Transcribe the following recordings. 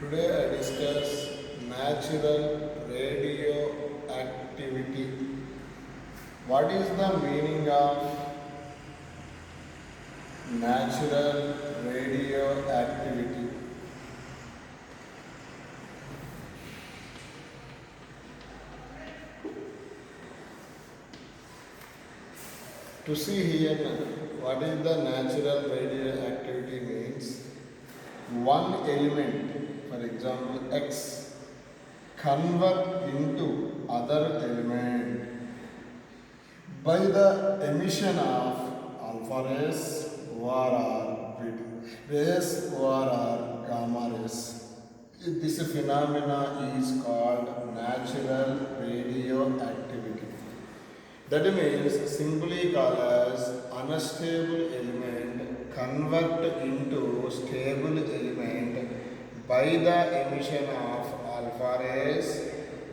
Today I discuss natural radioactivity. What is the meaning of natural radioactivity? To see here what is the natural radioactivity means, one element, for example X, convert into other element by the emission of alpha rays, ORR, beta rays, ORR, gamma rays. This phenomena is called natural radioactivity. That means simply called as unstable element convert into stable element by the emission of alpha rays,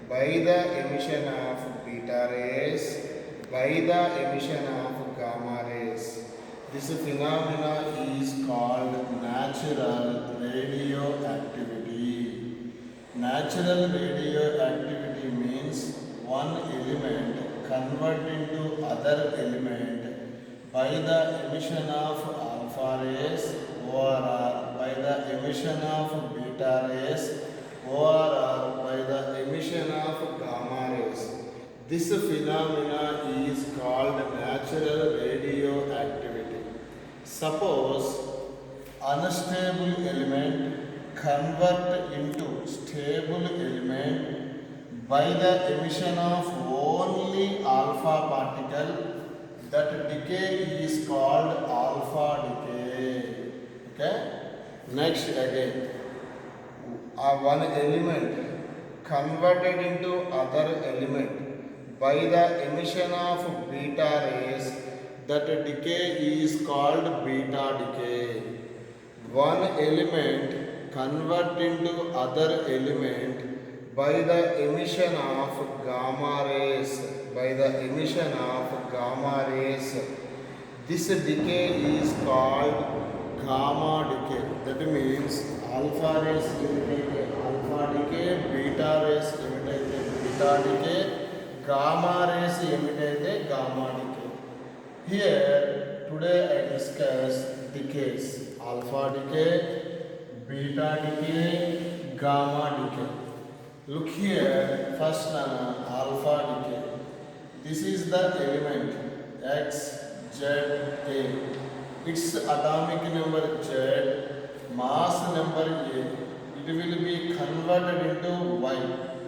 by the emission of beta rays, by the emission of gamma rays. This phenomena is called natural radioactivity. Natural radioactivity means one element convert into other element by the emission of alpha rays ORR, by the emission of beta rays ORR, by the emission of gamma rays. This phenomena is called natural radioactivity. Suppose unstable element convert into stable element by the emission of only alpha particle, that decay is called alpha decay. Okay? Next again, one element converted into other element by the emission of beta rays, that decay is called beta decay. One element convert into other element by the emission of gamma rays, by the emission of gamma rays. This decay is called gamma decay. That means alpha rays imitate alpha decay, beta rays imitate beta decay, gamma rays imitate gamma decay. Here today I discuss decays: alpha decay, beta decay, gamma decay. Look here, first alpha decay. This is the element X, Z, A. Its atomic number Z, mass number A. It will be converted into Y,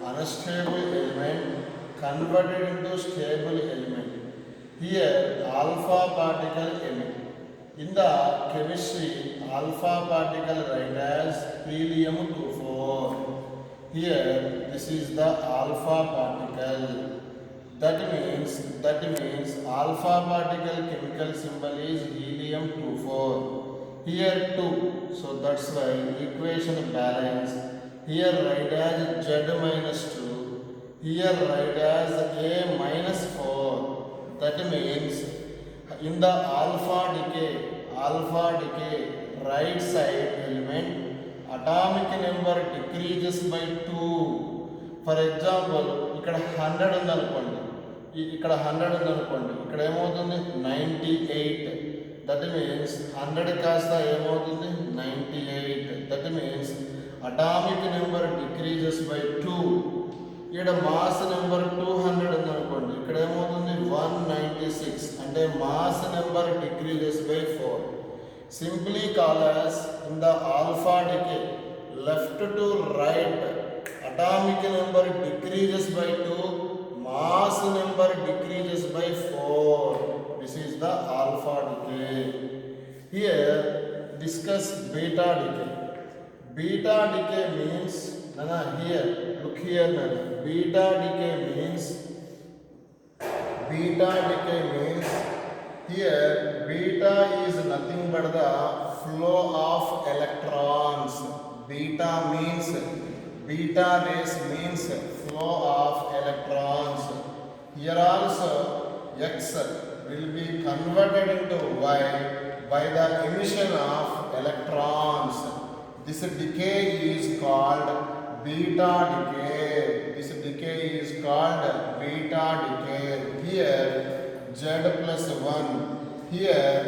unstable element converted into stable element. Here alpha particle emit. In the chemistry, alpha particle write as helium-24. Here this is the alpha particle. That means alpha particle chemical symbol is helium-24. Here 2. So that's why equation balance. Here write as Z minus 2. Here write as A minus 4. That means in the alpha decay, right side element atomic number decreases by 2. For example, ఇక్కడ 100 ఉందనుకోండి, ఇక్కడ 100 ఉందనుకోండి, ఇక్కడ ఏమవుతుంది 98. That means 100 కాస్త ఏమవుతుంది 98. That means atomic number decreases by 2. ఇక్కడ mass number 200 ఉందనుకోండి, ఇక్కడ ఏమవుతుంది 196. అంటే mass number decreases by 4. Simply call as in the alpha decay, left to right, atomic number decreases by 2, mass number decreases by 4. This is the alpha decay. Here discuss beta decay. Beta decay means, here look here, beta decay means here beta is nothing but the flow of electrons. Beta rays means flow of electrons. Here also X will be converted into Y by the emission of electrons. This decay is called beta decay. This decay is called beta decay. Here Z plus 1. Here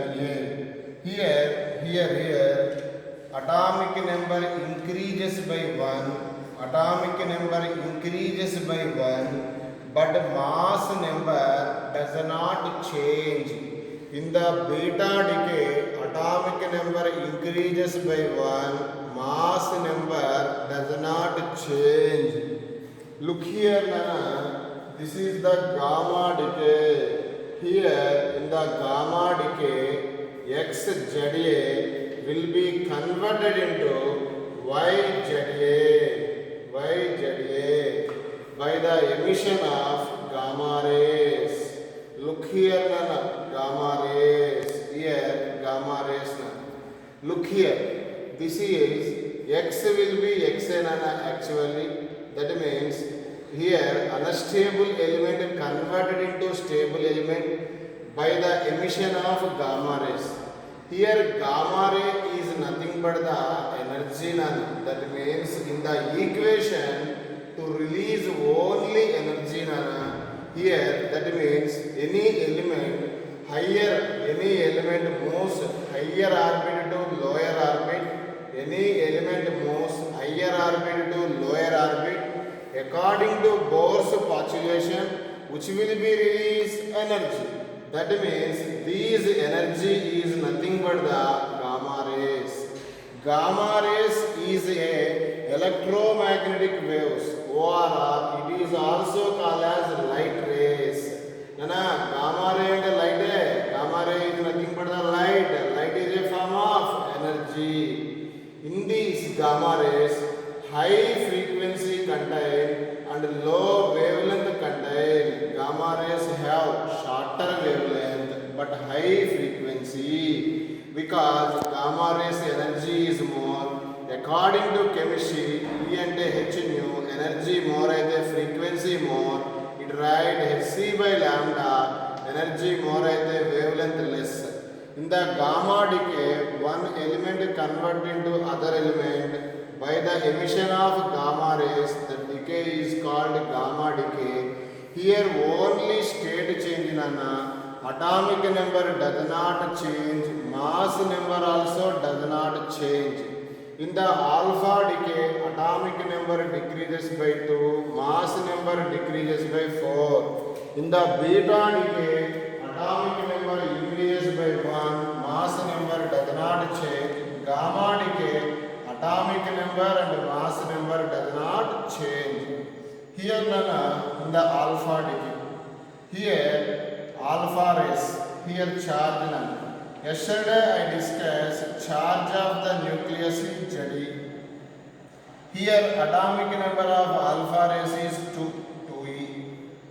atomic number increases by 1. Atomic number increases by 1, but mass number does not change. In the beta decay, atomic number increases by 1, mass number does not change. Look here, Nana. This is the gamma decay. Here in the gamma decay, XZA will be converted into YZA by the emission of gamma rays. Look here, Nana, gamma rays. Here, gamma rays, Nana. Look here. This is X will be XA, Nana, actually. That means here unstable element converted into stable element by the emission of gamma rays. Here gamma ray is nothing but the energy, Nana. That means in the equation to release only energy, Nana. Here that means any element moves higher orbit to lower orbit. Any element moves higher orbit to lower orbit according to Bohr's postulation, which will be release energy. That means this energy is nothing but the gamma rays. Gamma rays is a electromagnetic waves, or it is also called as light rays. Nana, gamma ray and light. Gamma ray is nothing but the light. Light is a form of energy. In these gamma rays, high frequency contain and low wavelength contain. Gamma rays have shorter wavelength but high frequency because gamma rays energy is more. According to chemistry, E and H nu, energy more అయితే frequency more. It write Hc by lambda, energy more అయితే wavelength less. In the gamma decay, one element convert into other element by the emission of gamma rays. The decay is called gamma decay. Here only state change, Nana. Atomic number does not change. Mass number also does not change. In the alpha decay, atomic number decreases by 2, mass number decreases by 4. In the beta decay, atomic number increases by 1, mass number does not change. Gamma decay, atomic number and mass number does not change. Here, Nana, in the alpha decay, here alpha rays, here charge, Nana. Yesterday I discussed charge of the nucleus is Ze. Here atomic number of alpha rays is 2e.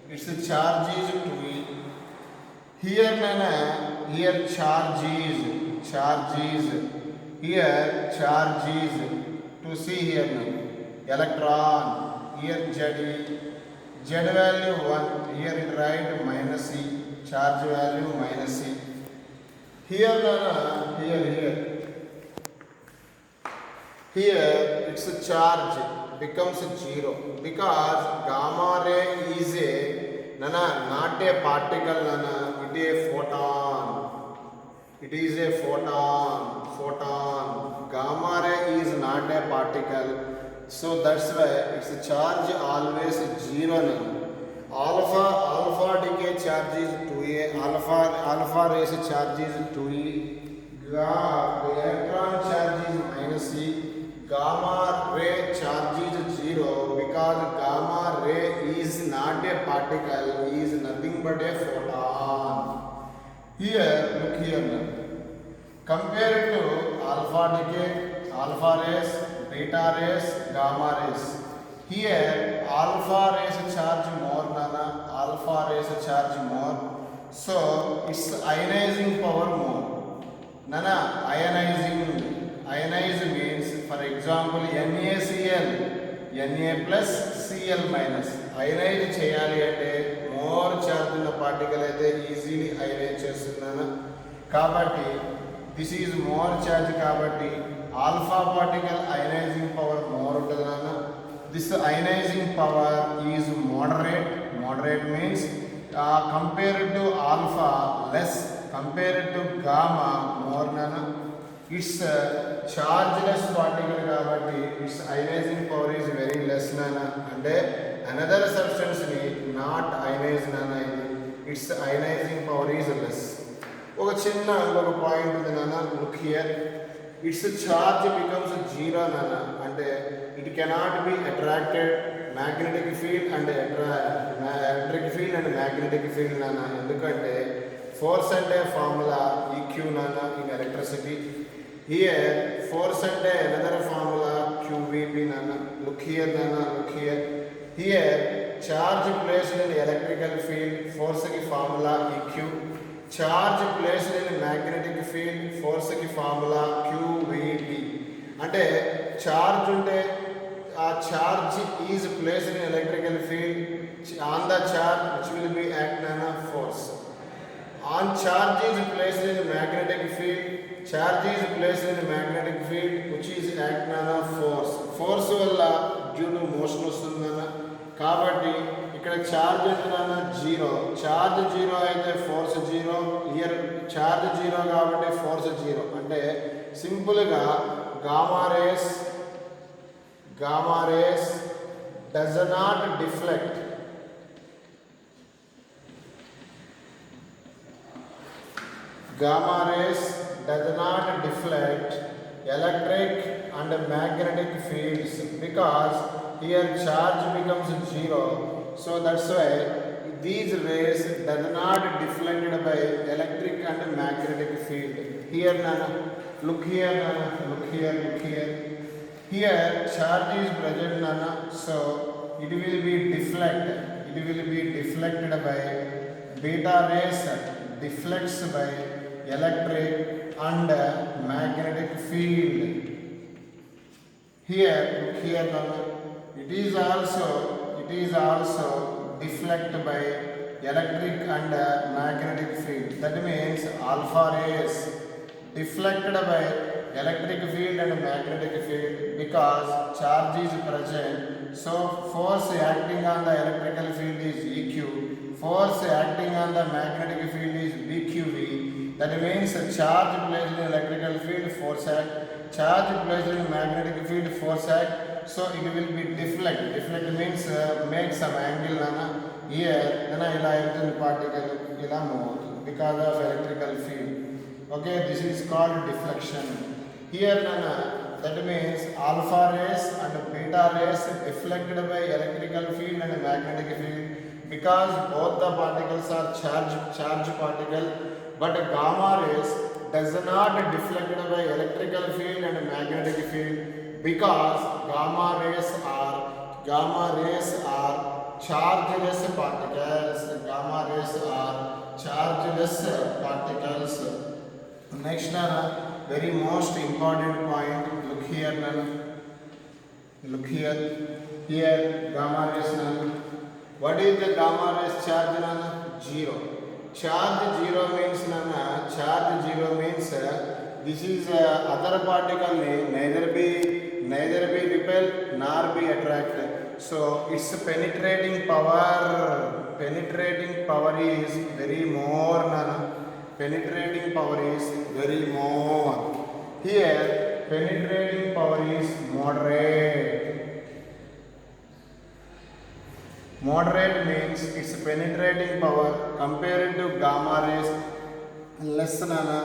Its charge is 2e. Here, Nana, here charge is. Here charge is. To see here now. Electron. Here Z. Z value 1. Here it write minus e. Charge value minus e. Here, Nana, here its charge becomes 0 because gamma ray is a, Nana, not a particle, Nana, it is a photon. It is a photon. Gamma ray is not a particle, so that's why its charge always 0, Nana. Alpha decay charge is 2a, alpha rays charge is 2e, electron charge is minus e, gamma ray charge is 0 because gamma ray is not a particle, is nothing but a photon. Here, look here now. Compared to alpha decay, alpha rays, beta rays, gamma rays. Here alpha rays charge more, Nana. Alpha rays charge more. So its ionizing power more. Nana, ionize means, for example, NaCl, Na plus Cl minus. Ionize cheyali ante more charge ఉన్న particle అయితే easily ionize చేస్తున్నాను. కాబట్టి this is more charge కాబట్టి alpha particle ionizing power more untadi nana. This ionizing power is moderate. Moderate means compared to alpha less, compared to gamma more nana. It's chargeless particle kabatti its ionizing power is very less nana. Ante another substance ni not ionized nana, its ionizing power is less. ఒక చిన్న ఇంకొక point ఉంది నాన్న, look here. It's charge becomes zero నాన్న. అంటే it cannot be attracted magnetic field and electric field and magnetic field నాన్న. ఎందుకంటే force అంటే ఫార్ములా ఈక్యూ నాన్న ఇన్ ఎలక్ట్రిసిటీ. హియర్ ఫోర్స్ అంటే అనదర్ ఫార్ములా క్యూవీపీ నాన్న. లుక్ హియర్ నాన్న, look here. Here charge placed in electrical field, force కి formula E q. Charge placed in magnetic field, force కి formula q v B. అంటే charge ఉంటే ఆ charge is placed in electrical field, on the charge which will be act on a force. On charge is placed in magnetic field, charge is placed in magnetic field which is act on a force. Force వల్ల due to motion వస్తుందన్న. కాబట్టి ఇక్కడ charge ఎంతనా zero. Charge zero అయితే force zero. Year charge zero కాబట్టి force zero. అంటే సింపుల్గా gamma rays does not deflect. Gamma rays does not deflect electric and magnetic fields because here charge becomes zero. So that's why these rays does not deflected by electric and magnetic field. Here nana, look here nana, look here, look here. Here charge is present nana, so it will be deflected. It will be deflected by beta rays, deflects by electric and magnetic field. Here, look here nana, it is also deflect by electric and magnetic field. That means alpha rays deflected by electric field and magnetic field because charge is present. So force acting on the electrical field is EQ, force acting on the magnetic field is BQV. That means charge placed in electrical field, force act, charge placed in magnetic field, force act. So it will be deflect. Deflect means make some angle nana. Here then ila electron particle ila move because of electrical field. Okay, this is called deflection. Here nana, that means alpha rays and beta rays deflected by electrical field and magnetic field because both the particles are charge particle. But gamma rays does not deflected by electrical field and magnetic field because gamma rays are chargeless particles. Gamma rays are chargeless particles. Next nana, very most important point, look here nana, look here. Here gamma rays nana. What is the gamma rays charge nana? Zero. Charge zero means nana, charge zero means this is other particle neither be repel nor be attract. So its penetrating power is very more nana. Penetrating power is very more. Here penetrating power is moderate. Moderate means its penetrating power compared to gamma rays less nana,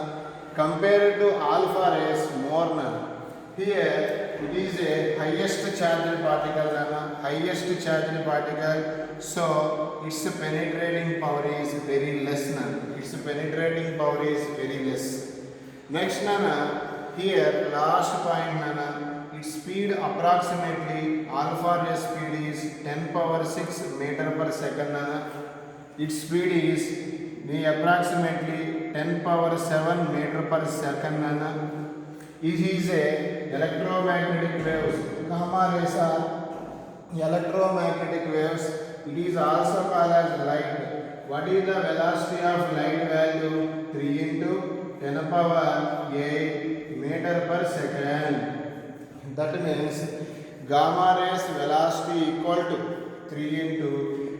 compared to alpha rays more nana. Here it is a highest charged particle nana, highest charged particle. So its penetrating power is very less nana. Its penetrating power is very less. Next nana, here last point nana, its speed approximately alpha ray speed is 10 power 6 meter per second nana. Its speed is approximately 10 power 7 meter per second nana. It is a electromagnetic waves. Gamma rays are electromagnetic waves. It is also called as light. What is the velocity of light value? 3 into 10 power 8 meter per second. That means gamma rays velocity equal to 3 into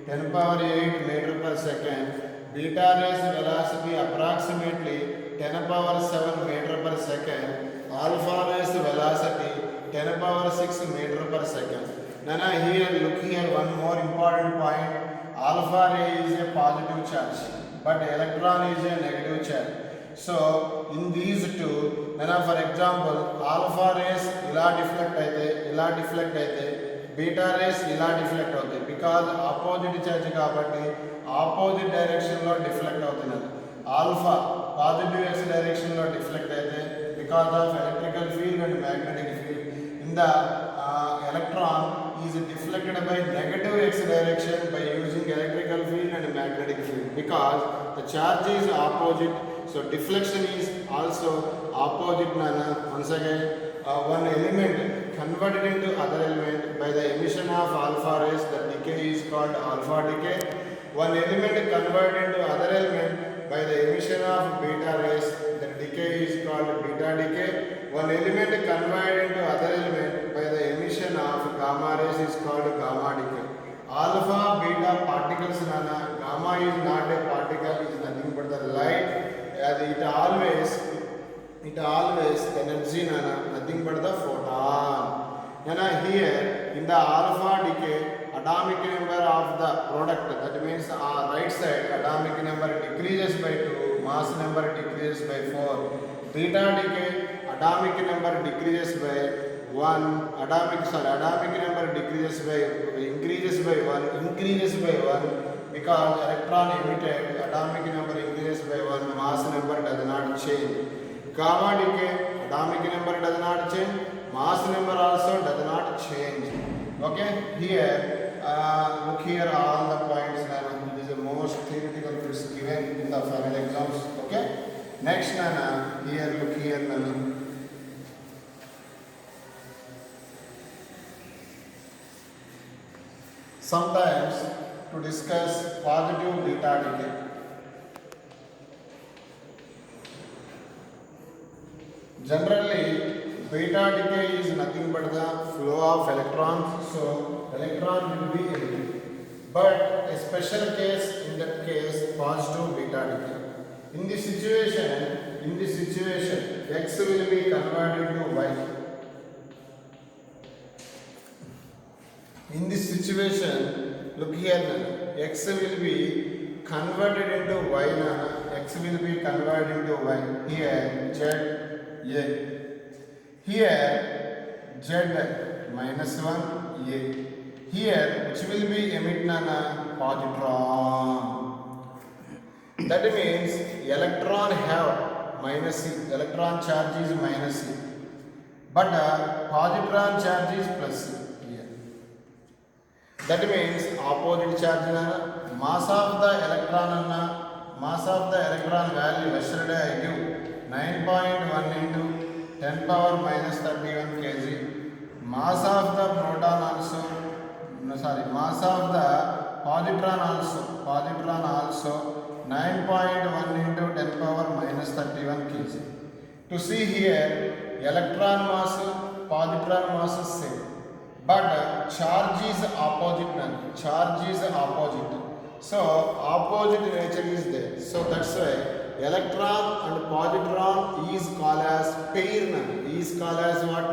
10 power 8 meter per second. Beta rays velocity approximately 10 power 7 meter per second. Alpha rays velocity 10 power 6 meter per second. Now here, look here, one more important point. Alpha ray is a positive charge, but electron is a negative charge. So in these two, for example, alpha rays ila deflect aithe, beta rays ila deflect avutayi, because opposite charge kabatti opposite direction lo deflect avutunnadi. Alpha positive x direction lo deflect aithe because of electrical field and magnetic field. In the electron is deflected by negative x direction by using electrical field and magnetic field, because the charge is opposite, so deflection is also opposite. Once again, one element converted into other element by the emission of alpha rays, the decay is called alpha decay. One element converted into other element by the emission of beta rays, the decay is called beta decay. One element converted into other element by the emission of gamma rays is called gamma decay. Alpha, beta particles, gamma is not a particle, is nothing but the light. It always energy, nothing but the photon. Here in the alpha decay, atomic number of the product, that means right side atomic number decreases by 2, mass number decreases by 4. Beta decay, atomic number decreases by 1, atomic number increases by 1, because electron emitted, atomic number increases by 1, mass number does not change. Gamma decay, atomic number does not change, mass number also does not change. Okay, here look here all the points. It is the most theoretical bits given in the final exams. Okay, next here look here sometimes to discuss positive beta decay. Generally, beta decay is nothing but the flow of electrons, so electron will be emitted. But a special case, in that case, positive beta decay. In this situation, x will be converted to y. In this situation, look here, x will be converted into y. X will be converted into y. Here, z, a. Here, z minus 1, a. Here, which will be emitted positron. That means electron have minus c. Electron charge is minus c, but positron charge is plus c. Here. That means opposite charge. Mass of the electron value yesterday I give 9.1 into 10 power minus 31 kg. Mass of the proton also, mass of the positron also 9.1 into 10 power minus 31 kg. To see here, electron mass, positron mass is same, but charge is opposite. So opposite nature is there. So that's why electron and positron is called as pair. Is called as what?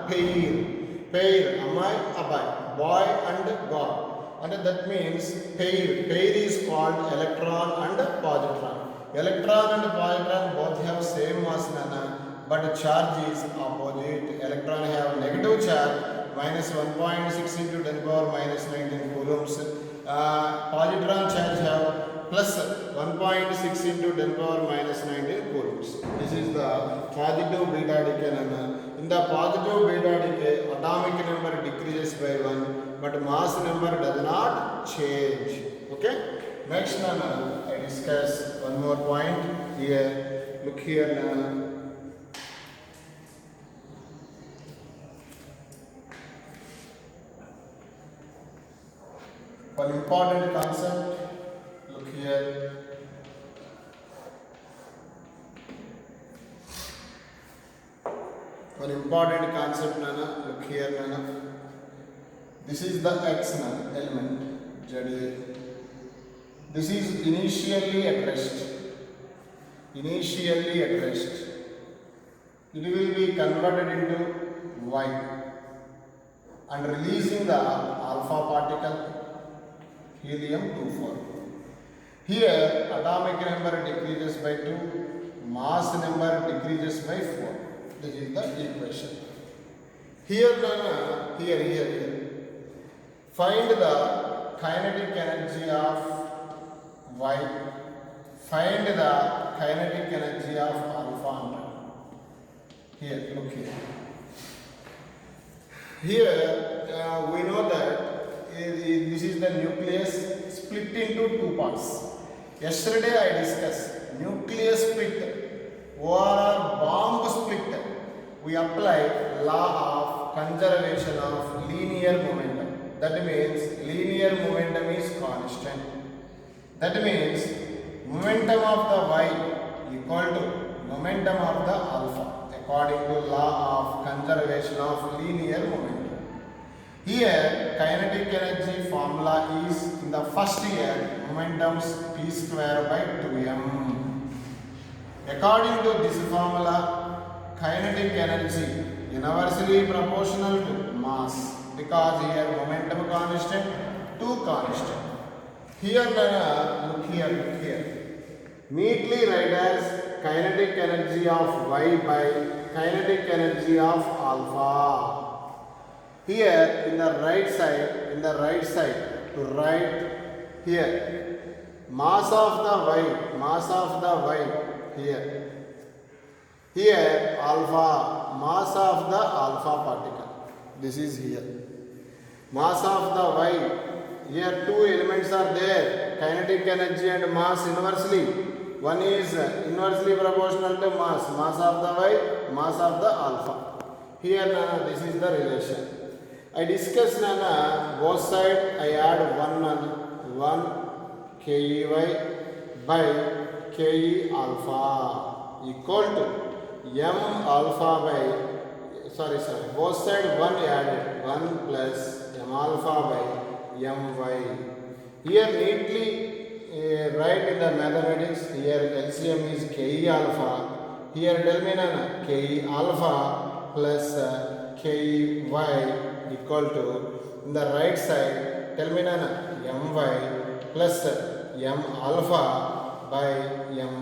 Pair. Amai, abai. Boy and girl. And that means pair. Pair is called electron and positron. Electron and positron both have same mass, but charge is opposite. Electron have negative charge, minus 1.6 into 10 power minus 19 coulombs. Positron charge have plus 1.6 into 10 power minus 19 coulombs. This is the positive beta decay. In the positive beta decay, atomic number decreases by 1, but mass number does not change. Okay? Next, I discuss one more point here. Look here. One important concept. Look here. important concept, Nana. Look here, Nana. This is the X element, ZA. This is initially at rest. Initially at rest. It will be converted into Y and releasing the alpha particle, helium-24. Here, atomic number decreases by 2, mass number decreases by 4. This is the equation. Here, here. Find the kinetic energy of Y. Find the kinetic energy of alpha. Here, look here. Here, we know that this is the nucleus split into two parts. Yesterday I discussed nucleus split or bomb split. We apply law of conservation of linear momentum. That means linear momentum is constant. That means momentum of the Y equal to momentum of the alpha according to law of conservation of linear momentum. Here kinetic energy formula is in the first year momentum p square by 2m. According to this formula, kinetic energy inversely proportional to mass because here momentum constant, 2 constant. Here look here. Neatly write as kinetic energy of Y by kinetic energy of alpha. Here in the right side to write here mass of the Y here. Here alpha, mass of the alpha particle. This is here. Mass of the Y. Here two elements are there, kinetic energy and mass inversely. One is inversely proportional to mass of the Y, mass of the alpha. Here this is the relation. I discussed both sides. I add 1 Key by Ke alpha equal to m alpha by both sides 1 added 1 plus m alpha by my. Here neatly write in the mathematics. Here LCM is Ke alpha. Here tell me Ke alpha plus Ke equal to, in the right side tell me my plus m alpha by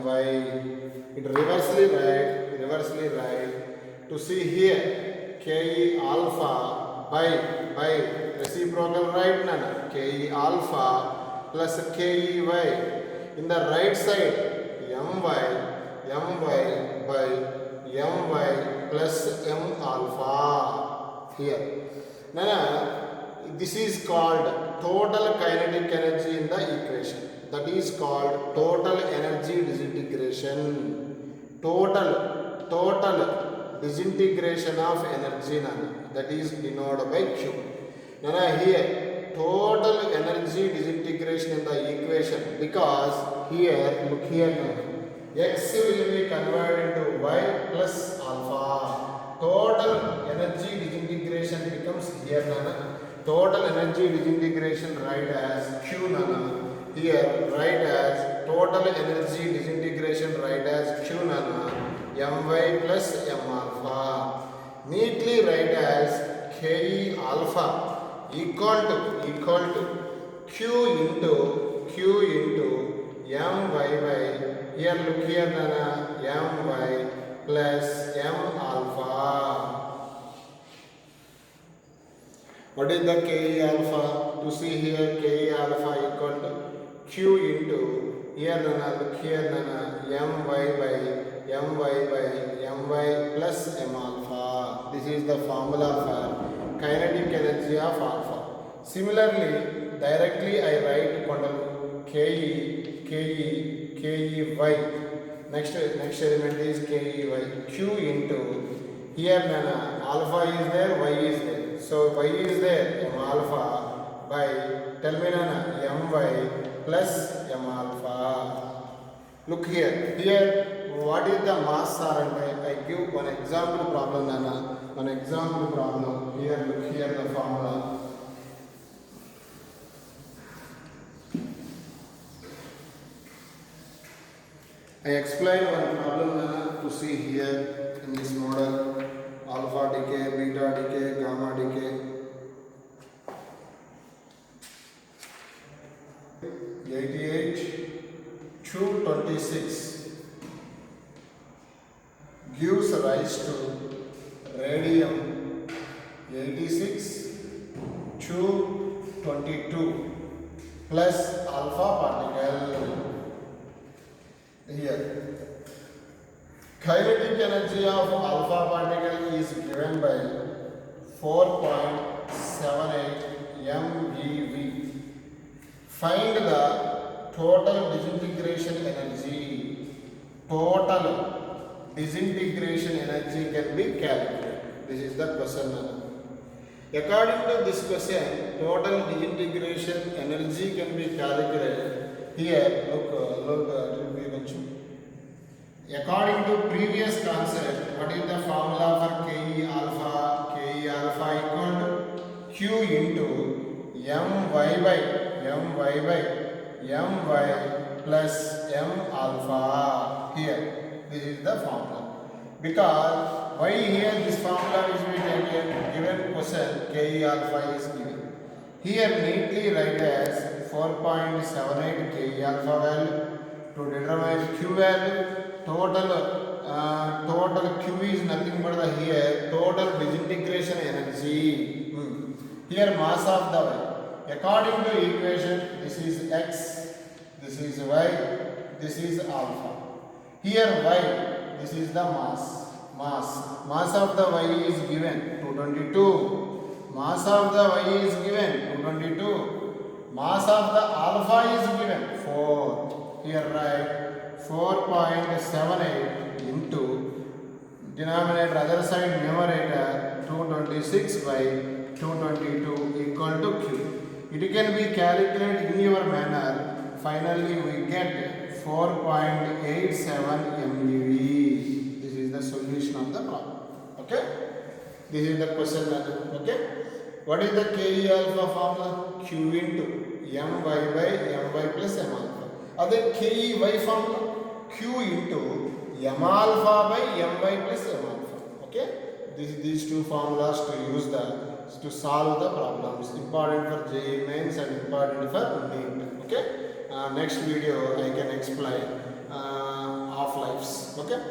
my. It reversely write to see here Ke alpha by reciprocal right Ke alpha plus Ke in the right side my by my plus m alpha. Here this is called total kinetic energy in the equation. That is called total energy disintegration. Total disintegration of energy that is denoted by Q. Here total energy disintegration in the equation, because here look here X will be converted into Y plus alpha. Total energy disintegration becomes here total energy disintegration write as Q here write as total energy disintegration write as Q my plus m alpha. Neatly write as Ke alpha equal to Q into m y by, here look here m y plus m alpha. What is the Ke alpha? To see here Ke alpha equal to Q into, here look here m y by my plus m alpha. This is the formula for kinetic energy of alpha. Similarly, directly I write Ke y. Next element is Ke y. Q into, here alpha is there, y is there. So y is there, m alpha by, tell me m y plus m alpha. Look here. Here what is the mass? I give one example problem an example problem. Here, look here the formula. I explained one problem to see here in this model: alpha decay, beta decay, gamma decay. 88 to 26 gives rise to radium 86 to 22 plus alpha particle. Here, kinetic energy of alpha particle is given by 4.78 MeV. Find the total disintegration energy. Total disintegration energy can be calculated. This is the question. According to this question, total disintegration energy can be calculated. Here, look, according to previous concept, what is the formula for Ke alpha? Ke alpha equal to Q into My plus M alpha. Here, this is the formula. Because why here this formula is being taken? Given question Ke alpha is given. Here neatly write as 4.78 Ke alpha value to determine Q value. Total Q is nothing but the here total disintegration energy. Here mass of the Y. According to equation, this is X, this is Y, this is alpha. Here Y, this is the mass. Mass of the Y is given 222. Mass of the Y is given 222. Mass of the alpha is given 4. Here write 4.78 into denominator other side numerator 226 by 222 equal to Q. It can be calculated in your manner. Finally, we get 4.87 MeV. This is the solution of the problem. Okay? This is the question. Okay? What is the Ke alpha formula? Q into My by My plus M alpha. Other Ke Y formula? Q into M alpha by My plus M alpha. Okay? These two formulas to use to solve the problems. Important for JEE mains and important for NEET. Okay? Next video I can explain half-lives. Okay?